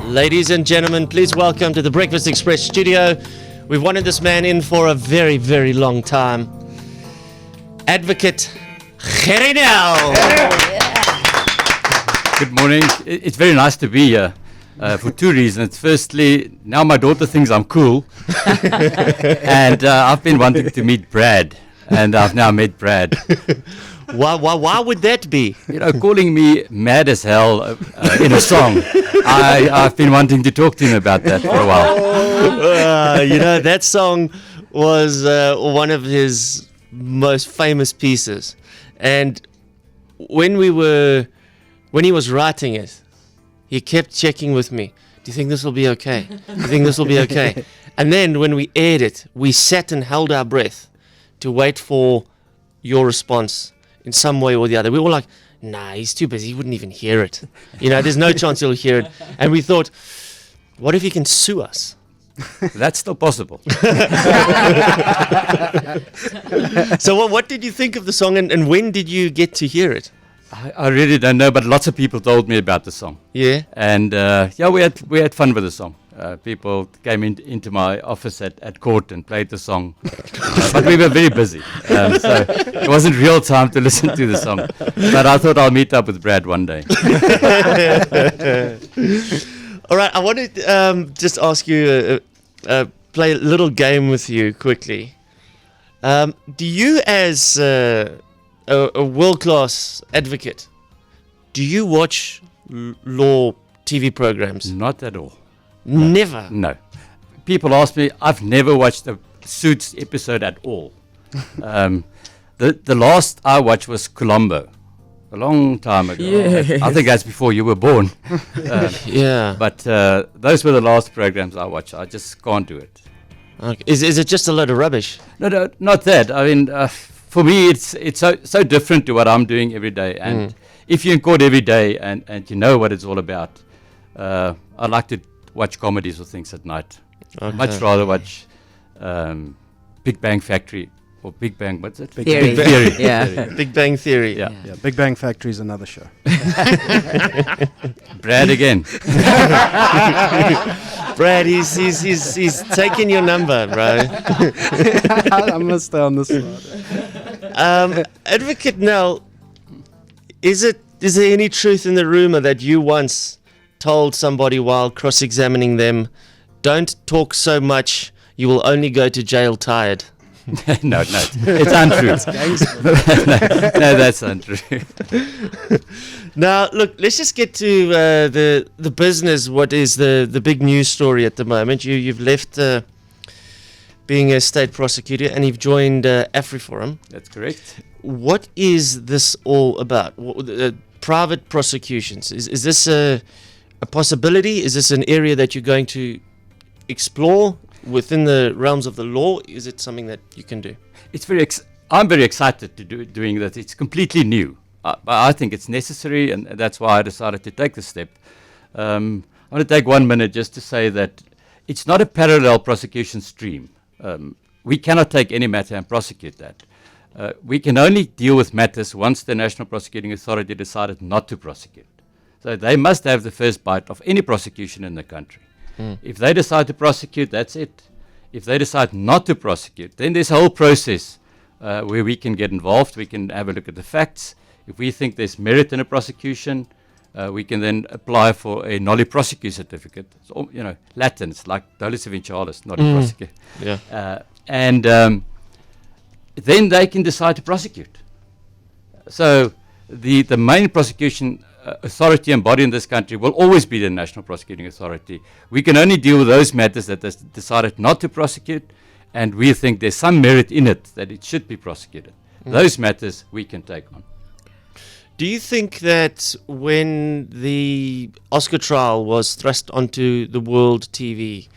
Ladies and gentlemen, please welcome to the Breakfast Xpress studio. We've wanted this man in for a very, very long time. Advocate Gerrie Nel. Good morning. It's very nice to be here for two reasons. Firstly, now my daughter thinks I'm cool. And I've been wanting to meet Brad. And I've now met Brad. Why would that be? You know, calling me mad as hell in a song. I've been wanting to talk to him about that for a while. You know, that song was one of his most famous pieces. And when he was writing it, he kept checking with me. Do you think this will be okay? Do you think this will be okay? And then when we aired it, we sat and held our breath to wait for your response in some way or the other. We were like, nah, he's too busy. He wouldn't even hear it. You know, there's no chance he'll hear it. And we thought, what if he can sue us? That's still possible. So what did you think of the song, and when did you get to hear it? I really don't know, but lots of people told me about the song. Yeah. And we had fun with the song. People came into my office at court and played the song. But we were very busy. So it wasn't real time to listen to the song. But I thought I'll meet up with Brad one day. All right, I want to just ask you, play a little game with you quickly. Do you, as a world-class advocate, do you watch law TV programs? Not at all. Never? No. People ask me, I've never watched a Suits episode at all. The last I watched was Colombo, a long time ago. Yes. I think that's before you were born. Yeah. But those were the last programs I watched. I just can't do it. Okay. Is it just a load of rubbish? No, not that. I mean, for me, it's so different to what I'm doing every day. And if you're in court every day and you know what it's all about, I like to watch comedies or things at night. Okay. Much rather watch Big Bang Factory or Big Bang, what's it? Big Theory. Bang Theory. Yeah. Big Bang Theory. Yeah. Yeah, Big Bang Factory is another show. Brad again. Brad, he's taking your number, bro. I'm going to stay on this side. Advocate Nel, is there any truth in the rumor that you once told somebody while cross-examining them, don't talk so much, you will only go to jail tired? No, it's untrue. No, that's untrue. Now, look, let's just get to the business. What is the big news story at the moment? You've left being a state prosecutor and you've joined AfriForum. That's correct. What is this all about? Private prosecutions. Is this a possibility? Is this an area that you're going to explore within the realms of the law? Is it something that you can do? It's I'm very excited to doing that. It's completely new. I think it's necessary, and that's why I decided to take the step. I want to take 1 minute just to say that it's not a parallel prosecution stream. We cannot take any matter and prosecute that. We can only deal with matters once the National Prosecuting Authority decided not to prosecute. So they must have the first bite of any prosecution in the country. If they decide to prosecute, that's it. If they decide not to prosecute, then there's a whole process where we can get involved. We can have a look at the facts. If we think there's merit in a prosecution, we can then apply for a nolli prosecute certificate. It's all, Latin. It's like dolus eventualis, not a prosecute. Yeah. And then they can decide to prosecute. So the main prosecution authority and body in this country will always be the National Prosecuting Authority. We can only deal with those matters that they decided not to prosecute, and we think there's some merit in it that it should be prosecuted. Those matters we can take on. Do you think that when the Oscar trial was thrust onto the world TV,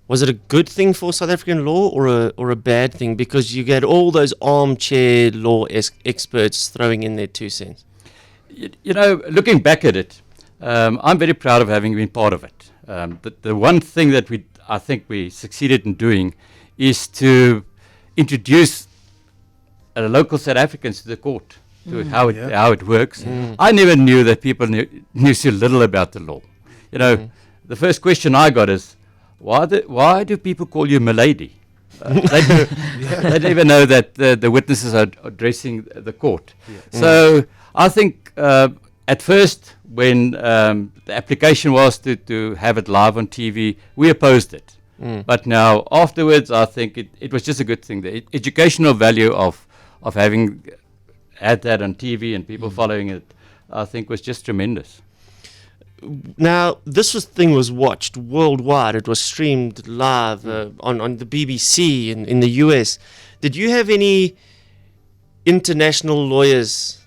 was it a good thing for South African law or a bad thing? Because you get all those armchair law experts throwing in their 2 cents. Looking back at it, I'm very proud of having been part of it. The one thing that I think we succeeded in doing is to introduce local South Africans to the court, to how it works. I never knew that people knew so little about the law. the first question I got is, why do people call you milady? They don't even know that the witnesses are addressing the court. Yeah. So I think at first, when the application was to have it live on TV, we opposed it. But now afterwards, I think it was just a good thing. The educational value of having had that on TV and people following it, I think, was just tremendous. Now, this thing was watched worldwide. It was streamed live on the BBC in the US. Did you have any international lawyers,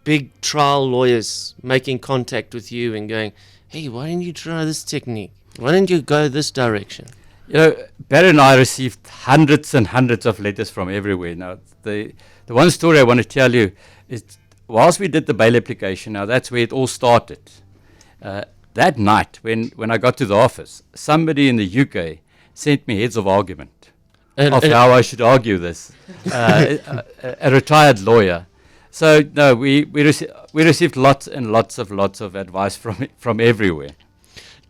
big trial lawyers, making contact with you and going, hey, why didn't you try this technique? Why didn't you go this direction? You know, Barry and I received hundreds and hundreds of letters from everywhere. Now, the one story I want to tell you is, whilst we did the bail application, now that's where it all started. That night, when I got to the office, somebody in the UK sent me heads of argument of how I should argue this. A retired lawyer. So no, we received lots and lots of advice from everywhere.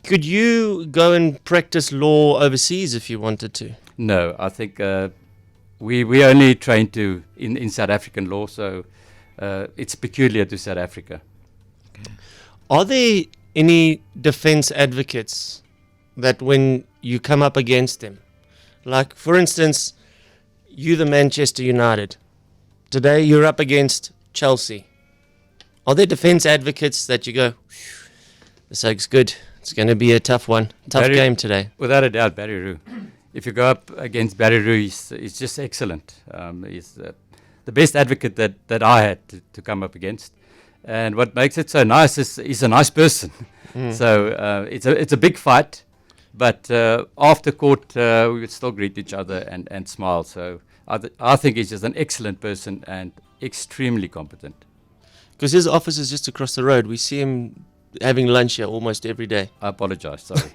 Could you go and practice law overseas if you wanted to? No, I think we only trained in South African law, so it's peculiar to South Africa. Okay. Are there any defense advocates that when you come up against them, like for instance, you the Manchester United, today you're up against Chelsea. Are there defense advocates that you go, this looks good, it's going to be a tough game today? Without a doubt, Barry Roux. If you go up against Barry Roux, he's just excellent. He's the best advocate that I had to come up against. And what makes it so nice is he's a nice person. So it's a big fight, but after court we would still greet each other and smile. So I think he's just an excellent person and extremely competent. Because his office is just across the road. We see him having lunch here almost every day. I apologize, sorry.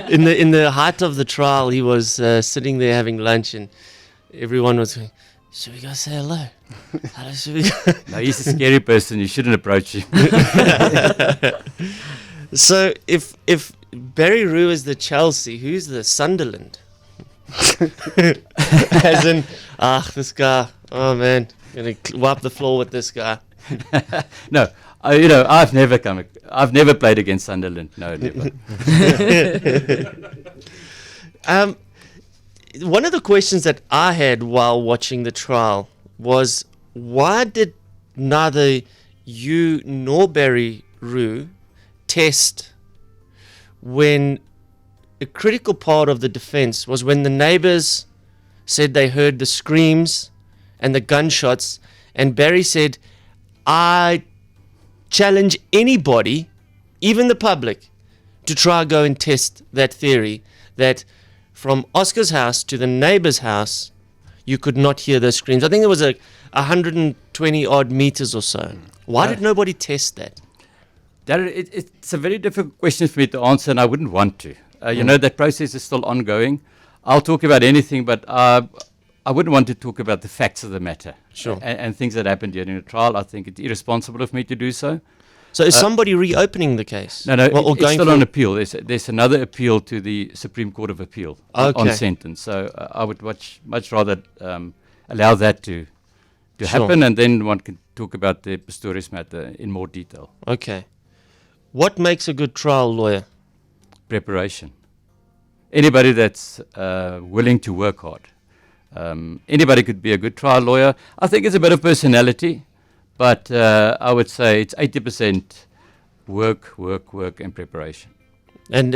In the height of the trial, he was sitting there having lunch, and everyone was going, should we go say hello? Should we go? No, he's a scary person. You shouldn't approach him. So if Barry Roux is the Chelsea, who's the Sunderland? As in, this guy, oh man, gonna wipe the floor with this guy. No, I've never played against Sunderland. No, never. One of the questions that I had while watching the trial was, why did neither you nor Barry Roux test when a critical part of the defense was when the neighbors said they heard the screams and the gunshots, and Barry said, I challenge anybody, even the public, to try go and test that theory that from Oscar's house to the neighbor's house, you could not hear those screams. I think it was 120 odd meters or so. Why did nobody test that? Darren, it's a very difficult question for me to answer, and I wouldn't want to. That process is still ongoing. I'll talk about anything, but I wouldn't want to talk about the facts of the matter. Sure. And things that happened during the trial. I think it's irresponsible of me to do so. So is somebody reopening the case? No, it's still on appeal. There's another appeal to the Supreme Court of Appeal on sentence. So I would much rather allow that to happen, and then one can talk about the Pistorius matter in more detail. Okay. What makes a good trial lawyer? Preparation. Anybody that's willing to work hard. Anybody could be a good trial lawyer. I think it's a bit of personality, but I would say it's 80% work, and preparation. And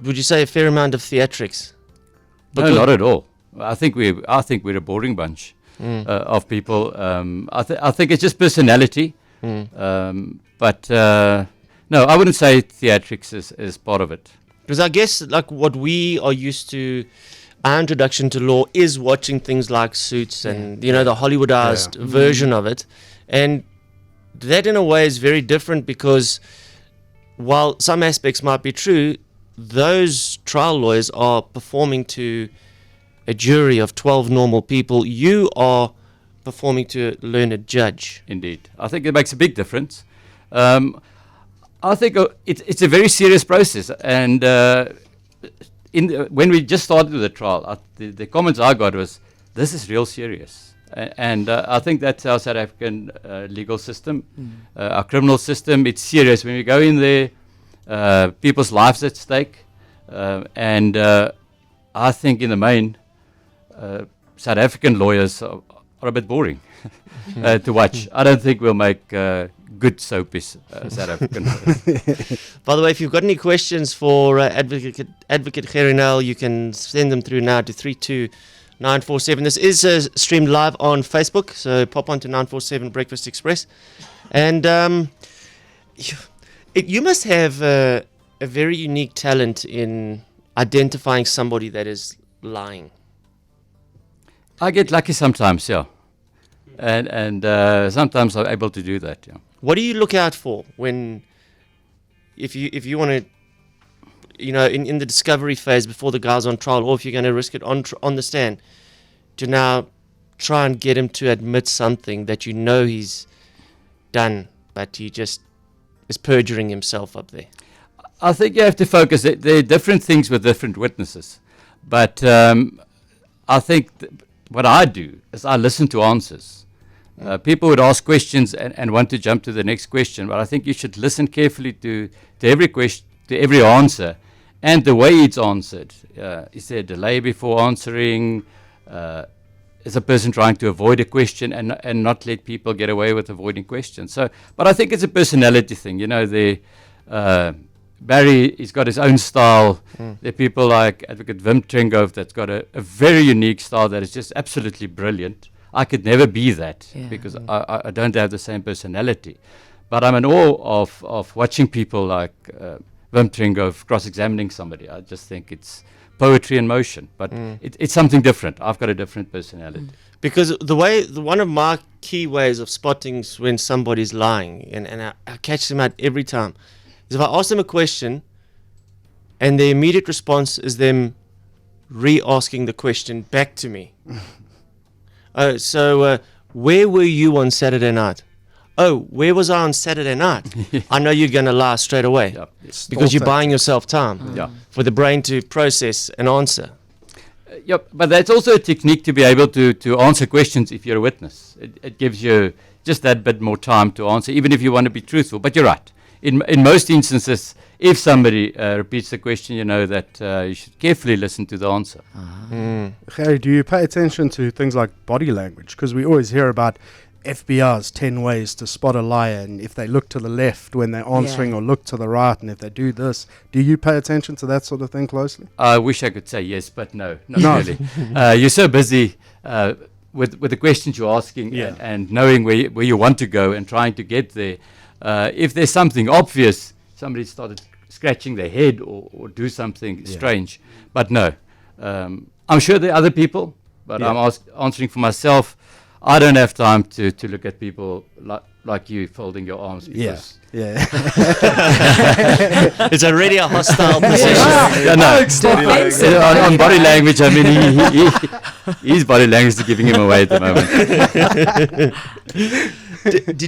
would you say a fair amount of theatrics? No, not at all. I think we're a boring bunch of people. I think it's just personality. But no, I wouldn't say theatrics is part of it. Because I guess like what we are used to, our introduction to law is watching things like Suits and the Hollywoodized version of it. And that in a way is very different, because while some aspects might be true, those trial lawyers are performing to a jury of 12 normal people. You are performing to a learned judge. Indeed. I think it makes a big difference. I think it's a very serious process, and when we just started the trial, the comments I got was, "This is real serious," and I think that's our South African legal system, our criminal system. It's serious when we go in there. People's lives at stake, and I think in the main, South African lawyers are a bit boring to watch. I don't think we'll make good soapies, South African lawyers. By the way, if you've got any questions for Advocate Gerrie Nel, you can send them through now to 32947. This is streamed live on Facebook, so pop on to 947 Breakfast Xpress. And you must have a very unique talent in identifying somebody that is lying. I get lucky sometimes, yeah. And sometimes I'm able to do that, yeah. What do you look out for if you want to, in the discovery phase before the guy's on trial, or if you're going to risk it on the stand, to now try and get him to admit something that he's done, but he just is perjuring himself up there? I think you have to focus. There are different things with different witnesses, but I think what I do is I listen to answers. People would ask questions and want to jump to the next question, but I think you should listen carefully to every question, to every answer, and the way it's answered. Is there a delay before answering? Is a person trying to avoid a question and not let people get away with avoiding questions? So, but I think it's a personality thing. Barry, he's got his own style. There are people like Advocate Wim Trengove that's got a very unique style that is just absolutely brilliant. I could never be that because I don't have the same personality. But I'm in awe of watching people like Wim Trengove cross-examining somebody. I just think it's poetry in motion. But it's something different. I've got a different personality. Because one of my key ways of spotting when somebody's lying, and I catch them out every time, is if I ask them a question and the immediate response is them re-asking the question back to me. So where were you on Saturday night? Oh, where was I on Saturday night? I know you're going to lie straight away because you're buying yourself time for the brain to process an answer. Yep, but that's also a technique to be able to answer questions if you're a witness. It gives you just that bit more time to answer, even if you want to be truthful. But you're right. In most instances, if somebody repeats the question, you know that you should carefully listen to the answer. Gerrie, do you pay attention to things like body language? Because we always hear about FBR's 10 ways to spot a liar, and if they look to the left when they're answering or look to the right, and if they do this, do you pay attention to that sort of thing closely? I wish I could say yes, but no, not really. You're so busy with the questions you're asking and knowing where you want to go and trying to get there. If there's something obvious, somebody started scratching their head or do something strange. But no, I'm sure there are other people, but I'm answering for myself. I don't have time to look at people like you folding your arms. Because It's already a hostile position. On body language, I mean, his body language is giving him away at the moment.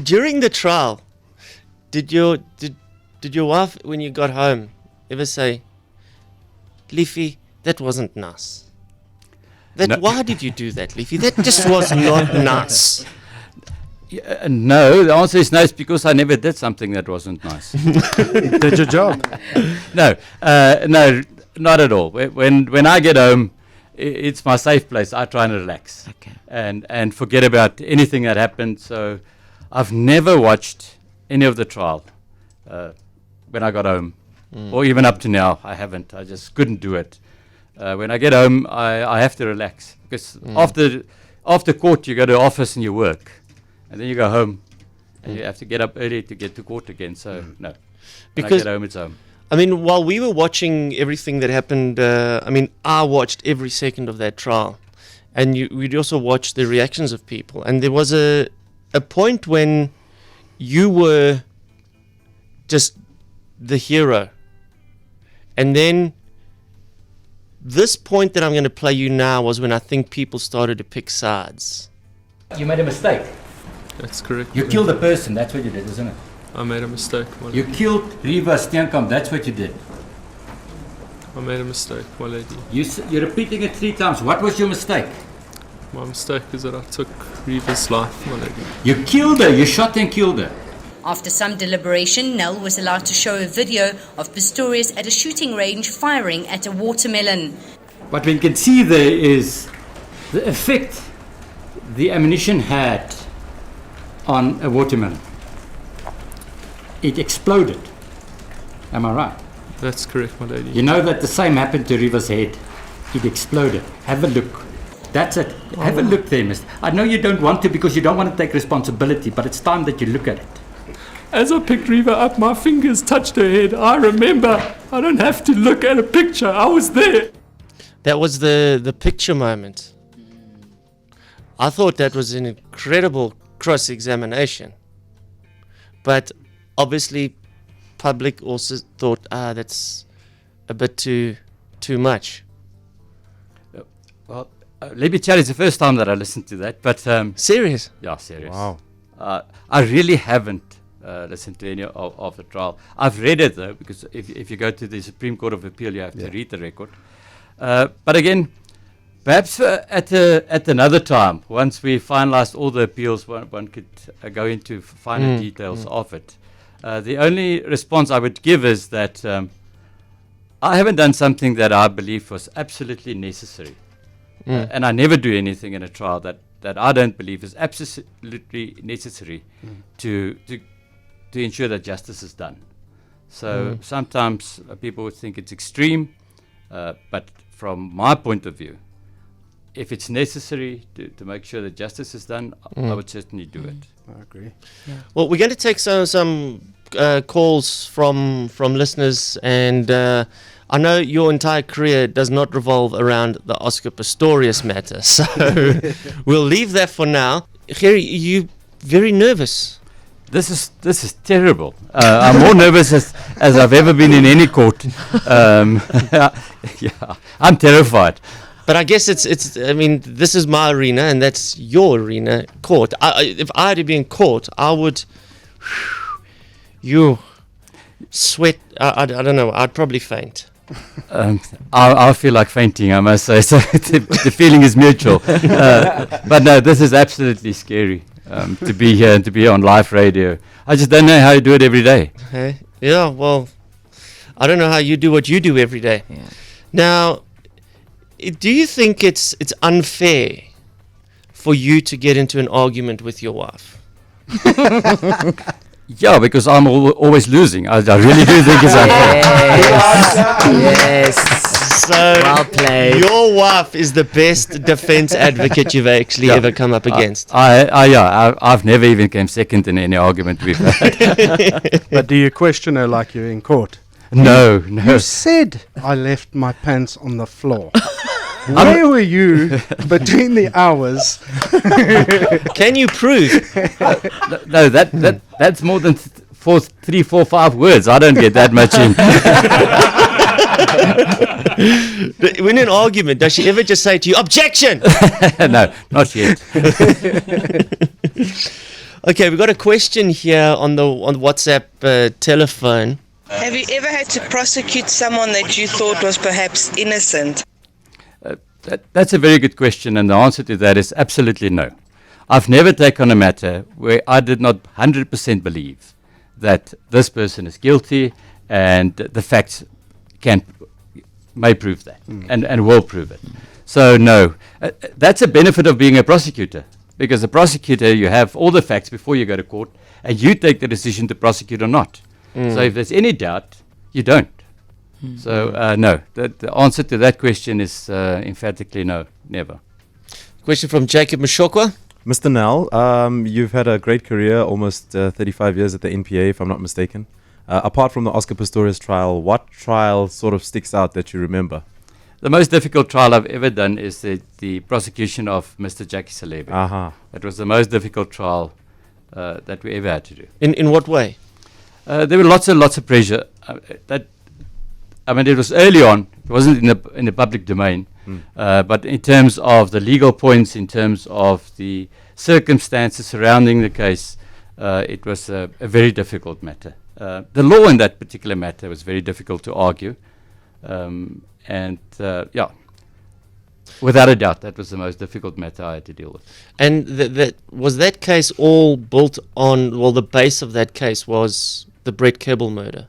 During the trial, did your wife, when you got home, ever say, "Leafy, that wasn't nice"? Why did you do that, Leafy? That just was not nice. No, the answer is no. It's because I never did something that wasn't nice. Did your job? No, not at all. When I get home, it's my safe place. I try and relax and forget about anything that happened. So I've never watched any of the trial when I got home, or even up to now. I haven't. I just couldn't do it. When I get home, I have to relax because after court you go to the office and you work, and then you go home and you have to get up early to get to court again. So no, when I get home, it's home. I mean, while we were watching everything that happened, I watched every second of that trial, and we'd also watch the reactions of people. And there was a point when you were just the hero, and then this point that I'm going to play you now was when I think people started to pick sides. You made a mistake. That's correct. You killed a person. That's what you did, isn't it? I made a mistake, my You lady. killed Riva Steenkamp, that's what you did. I made a mistake, my lady. You're repeating it 3 times. What was your mistake? My mistake is that I took Riva's life, my lady. You killed her. You shot and killed her. After some deliberation, Nel was allowed to show a video of Pistorius at a shooting range firing at a watermelon. What we can see there is the effect the ammunition had on a watermelon. It exploded. Am I right? That's correct, my lady. You know that the same happened to Riva's head. It exploded. Have a look. That's it. Have a look there, mister. I know you don't want to because you don't want to take responsibility, but it's time that you look at it. As I picked Riva up, my fingers touched her head. I remember. I don't have to look at a picture. I was there. That was the picture moment. I thought that was an incredible cross-examination. But obviously, public also thought, that's a bit too much. Well, let me tell you, it's the first time that I listened to that, but Serious? yeah, serious. Wow. I really haven't listened to any of the trial. I've read it though, because if you go to the Supreme Court of Appeal, you have to read the record. But again, perhaps at another time, once we finalized all the appeals, one could go into finer details of it. The only response I would give is that I haven't done something that I believe was absolutely necessary. And I never do anything in a trial that I don't believe is absolutely necessary to ensure that justice is done. So sometimes people would think it's extreme, but from my point of view, if it's necessary to make sure that justice is done, I would certainly do it. I agree. Well, we're going to take some calls from listeners, and I know your entire career does not revolve around the Oscar Pistorius matter, so we'll leave that for now. Gerrie, you very nervous. This is terrible. I'm more nervous as I've ever been in any court. Yeah, I'm terrified. But I guess it's. I mean, this is my arena, and that's your arena, court. If I had to be in court, I would. You sweat. I don't know. I'd probably faint. I feel like fainting, I must say. So the feeling is mutual. But no, this is absolutely scary to be here and to be on live radio. I just don't know how you do it every day. Hey? Yeah. Well, I don't know how you do what you do every day. Yeah. Now, do you think it's unfair for you to get into an argument with your wife? Yeah, because I'm always losing. I really do think it's unfair. Yes. So, Well played. your wife is the best defense advocate you've actually ever come up against. I've never even came second in any argument we've had. But do you question her like you're in court? No. You said I left my pants on the floor. Where were you between the hours? Can you prove? No, that's more than 3, 4, 5 words. I don't get that much in. In an argument, does she ever just say to you, objection? No, not yet. Okay, we've got a question here on the WhatsApp telephone. Have you ever had to prosecute someone that you thought was perhaps innocent? That's a very good question, and the answer to that is absolutely no. I've never taken a matter where I did not 100% believe that this person is guilty, and the facts may prove that, and will prove it. So no, that's a benefit of being a prosecutor, because a prosecutor, you have all the facts before you go to court, and you take the decision to prosecute or not. So if there's any doubt, you don't. So no, the answer to that question is emphatically no, never. Question from Jacob Mashokwa. Mr. Nel, you've had a great career, almost 35 years at the NPA, if I'm not mistaken. Apart from the Oscar Pistorius trial, what trial sort of sticks out that you remember? The most difficult trial I've ever done is the prosecution of Mr. Jackie Salebe. Aha. It was the most difficult trial that we ever had to do. In what way? There were lots and lots of pressure. It was early on. It wasn't in the public domain. But in terms of the legal points, in terms of the circumstances surrounding the case, it was a very difficult matter. The law in that particular matter was very difficult to argue. Without a doubt, that was the most difficult matter I had to deal with. And was that case all built on, well, the base of that case was the Brett Kebble murder.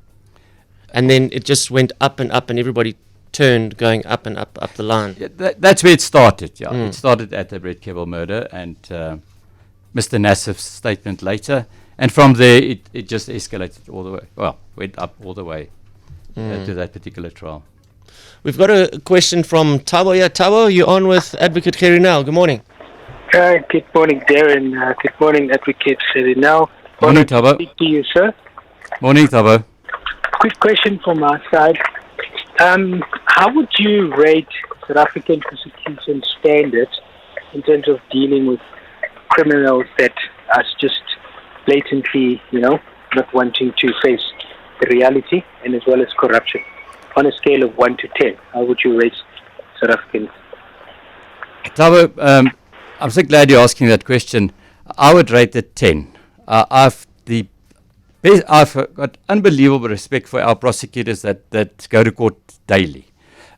And then it just went up and up, and everybody turned going up and up the line. Yeah, that's where it started. Yeah, It started at the Brett Kebble murder and Mr. Nassif's statement later. And from there, it just escalated all the way. Well, went up all the way to that particular trial. We've got a question from Tabo. Yeah, Tabo, you're on with Advocate Gerrie Nel. Good morning. Good morning, Darren. Good morning, Advocate Gerrie Nel. Morning, Tabo. Speak to you, sir. Morning, Tabo. Quick question from our side. How would you rate South African prosecution standards in terms of dealing with criminals that are just blatantly, not wanting to face the reality, and as well as corruption? On a scale of 1 to 10, how would you rate South Africans? Tabo, I'm so glad you're asking that question. I would rate it 10. I've got unbelievable respect for our prosecutors that go to court daily.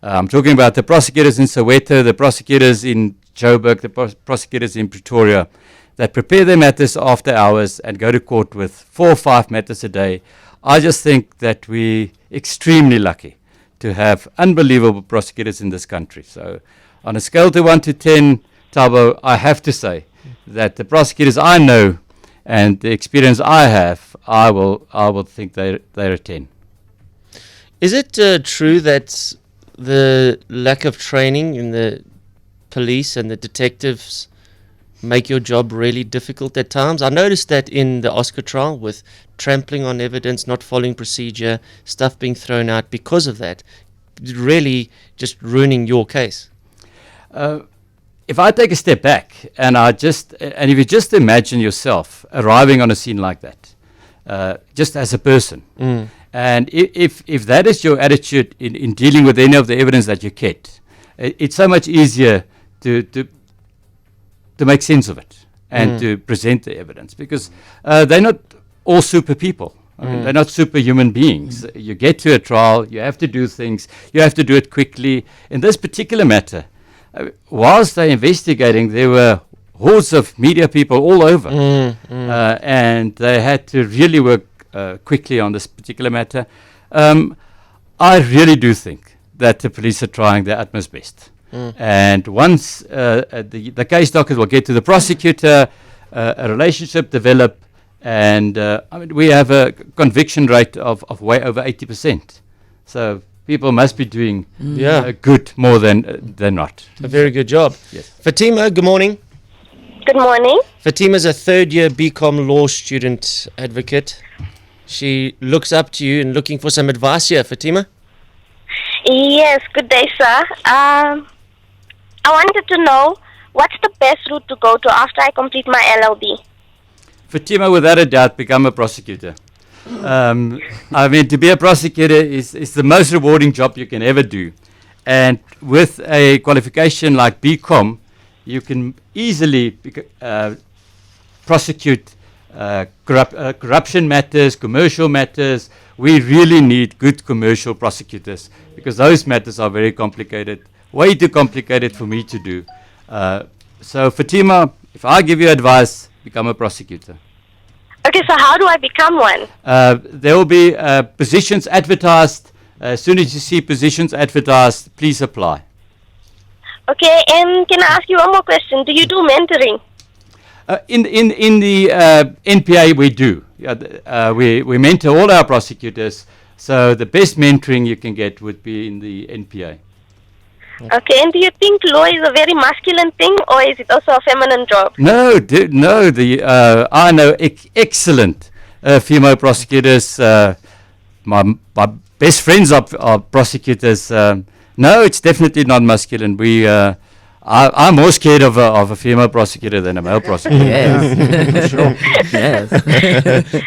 I'm talking about the prosecutors in Soweto, the prosecutors in Joburg, the prosecutors in Pretoria, that prepare their matters after hours and go to court with 4 or 5 matters a day. I just think that we're extremely lucky to have unbelievable prosecutors in this country. So on a scale to 1 to 10, Tabo, I have to say that the prosecutors I know and the experience I have, I will think they're a 10. Is it true that the lack of training in the police and the detectives make your job really difficult at times? I noticed that in the Oscar trial, with trampling on evidence, not following procedure, stuff being thrown out because of that, really just ruining your case. If I take a step back and if you just imagine yourself arriving on a scene like that, just as a person, and if that is your attitude in dealing with any of the evidence that you get, it's so much easier to make sense of it and to present the evidence, because they're not all super people. I mean, they're not superhuman beings. You get to a trial, you have to do things, you have to do it quickly. In this particular matter, whilst they're investigating, there were hordes of media people all over, and they had to really work quickly on this particular matter. I really do think that the police are trying their utmost best. And once the case docket will get to the prosecutor, a relationship develop, and we have a conviction rate of way over 80%. So people must be doing good more than not. A very good job. Yes. Fatima, good morning. Good morning. Fatima's a third-year BCom law student, Advocate. She looks up to you and looking for some advice here. Fatima? Yes, good day, sir. I wanted to know, what's the best route to go to after I complete my LLB? Fatima, without a doubt, become a prosecutor. To be a prosecutor is the most rewarding job you can ever do. And with a qualification like BCom, you can easily prosecute corruption matters, commercial matters. We really need good commercial prosecutors, because those matters are very complicated, way too complicated for me to do. So Fatima, if I give you advice, become a prosecutor. Okay, so how do I become one? There will be positions advertised. As soon as you see positions advertised, please apply. Okay, and can I ask you one more question? Do you do mentoring? In the NPA, we do. We mentor all our prosecutors. So the best mentoring you can get would be in the NPA. Okay, and do you think law is a very masculine thing, or is it also a feminine job? No. I know excellent female prosecutors. My best friends are prosecutors. No, it's definitely not masculine. I'm more scared of a female prosecutor than a male prosecutor. Yes. Sure. Yes.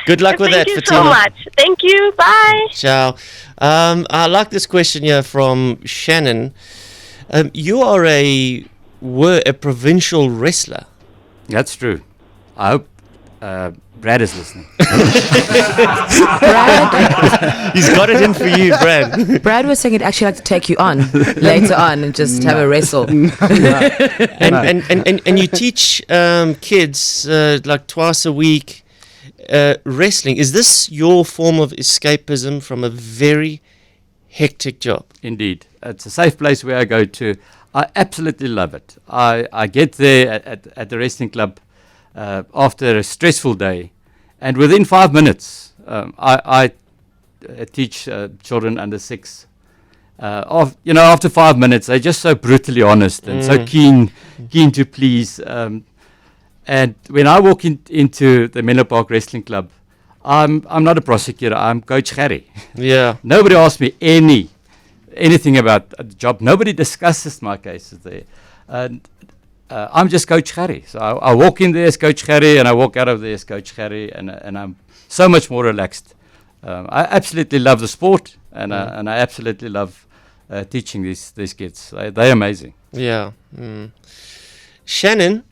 Good luck with that, Fatima. Thank you so much. Thank you. Bye. Ciao. I like this question here from Shannon. You were a provincial wrestler. That's true. I hope Brad is listening. He's got it in for you, Brad. Brad was saying he'd actually like to take you on later on and just have a wrestle. And you teach kids like twice a week wrestling. Is this your form of escapism from a very hectic job? Indeed. It's a safe place where I go to. I absolutely love it. I get there at the wrestling club after a stressful day, and within 5 minutes, I teach children under 6. After 5 minutes, they're just so brutally honest and so keen to please. And when I walk into the Menlo Park Wrestling Club, I'm not a prosecutor. I'm Coach Gerrie. Yeah. Nobody asks me anything about the job. Nobody discusses my cases there. And I'm just Coach Gerrie. So I walk in there as Coach Gerrie, and I walk out of there as Coach Gerrie, and I'm so much more relaxed. I absolutely love the sport, and I absolutely love teaching these kids. They're amazing. Yeah. Shannon.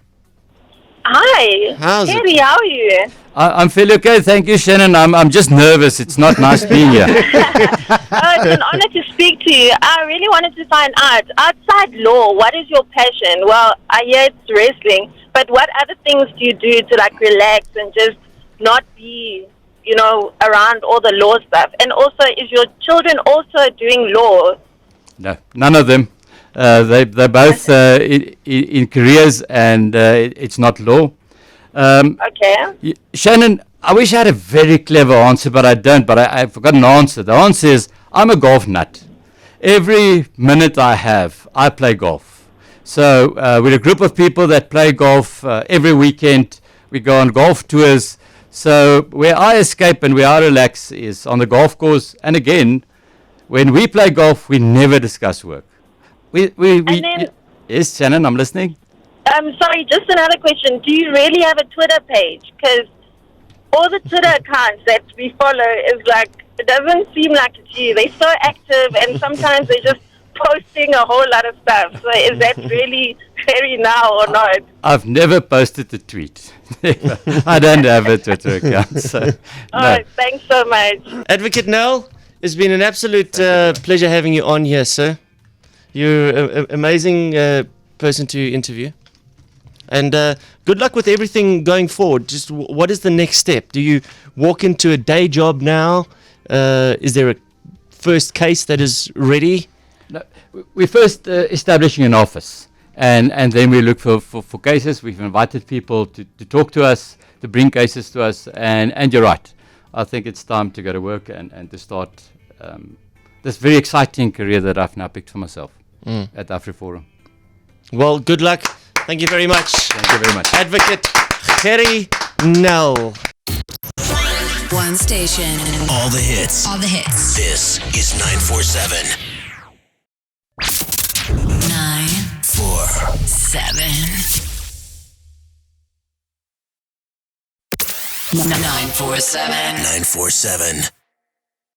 Hi. How's Gerrie, it? how are you? I'm feeling okay, thank you, Shannon. I'm just nervous. It's not nice being here. It's an honor to speak to you. I really wanted to find out, outside law, what is your passion? Well, I hear it's wrestling, but what other things do you do to like relax and just not be, around all the law stuff? And also, is your children also doing law? No, none of them. They're both in careers, and it's not law. Okay. Shannon, I wish I had a very clever answer, but I don't. But I've got an answer. The answer is I'm a golf nut. Every minute I have, I play golf. So we're a group of people that play golf every weekend. We go on golf tours. So where I escape and where I relax is on the golf course. And again, when we play golf, we never discuss work. Yes, Shannon, I'm listening. Sorry, just another question. Do you really have a Twitter page? Because all the Twitter accounts that we follow is like, it doesn't seem like it's you. They're so active, and sometimes they're just posting a whole lot of stuff. So is that really Gerrie now or not? I've never posted a tweet. I don't have a Twitter account. So, no. Oh, thanks so much. Advocate Nel, it's been an absolute pleasure having you on here, sir. You're an amazing person to interview. And good luck with everything going forward. Just what is the next step? Do you walk into a day job now? Is there a first case that is ready? No, we're first establishing an office, and then we look for cases. We've invited people to talk to us, to bring cases to us, and you're right. I think it's time to go to work and to start this very exciting career that I've now picked for myself at AfriForum. Well, good luck. Thank you very much. Thank you very much. Advocate Gerrie Nel. One station. All the hits. All the hits. This is 947. 947. 947. 947.